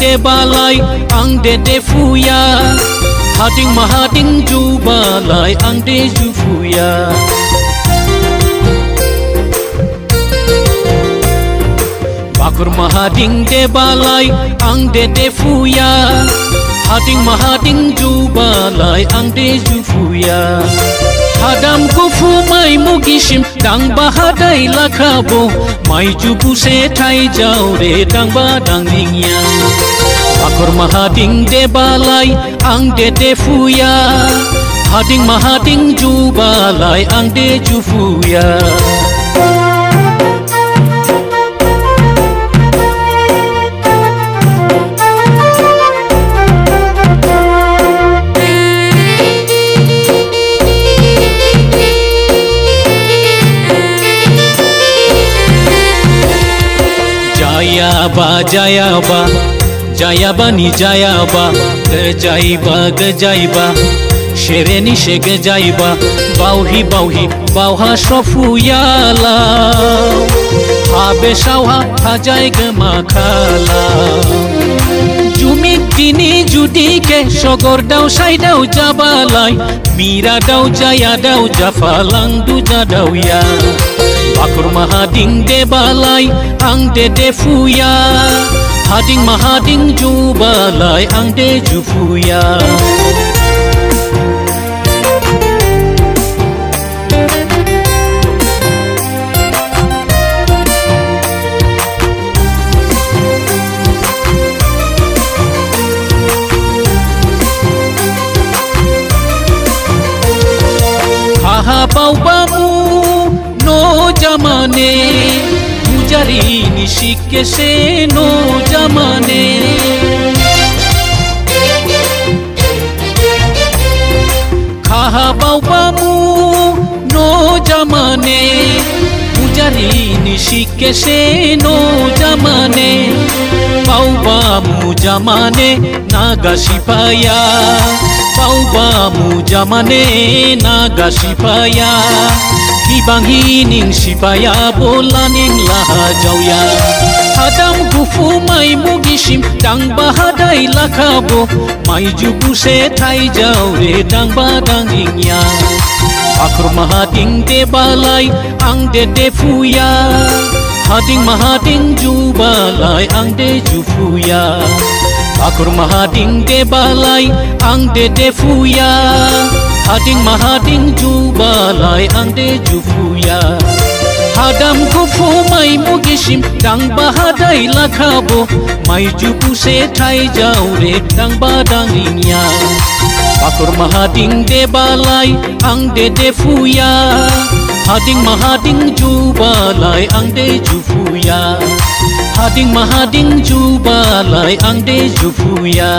de balai ang de fuya hading mahading ju balai ang de ju fuya bakur mahading de balai ang de fuya hading mahading ju balai ang de ju fuya hadam kufu mai mugishim dang bahadai lakhabo mai jubu se thai jau re dang ba dang ringya bakur mahading de balai ang de fuya hading mahading ju balai ang de ju fuya Jayaba Jayaba ni Jayaba Gajaiba Shereni she Gajaiba Bauhi Bauha Shrofu Yala Habe Shauha Hajai Gamakala Jumit Dini Judike Shogor Dau Shai Dau Jabalai Mira Dau Jaya Dau Jafalang Duja Dau Ya bakur mahading de balai ang de fuya hading mahading ju balai ang de ju fuya haha bau bamu no jamane pujari nishike se no jamane khaha baubamu no jamane pujari nishike se no jamane baubamu jamane naga sipaya baubamu jamane naga sipaya Ibanghining sipaya bolaning lahajauya hadam gufu mai mugishim dang bahadai lakhabo mai jubu se thai jau re dang badang ingya akur mahading de balai ang de fuya hading mahading ju balai ang de ju fuya akur mahading de balai ang de fuya hading mahading ju balai ang de ju fuya hadam kufu mai mugishim dang bahadai lakhabo mai jubu se thai jau re dang badang ingya akur mahading de balai ang de fuya hading mahading ju balai ang de ju fuya hading mahading ju balai ang de ju fuya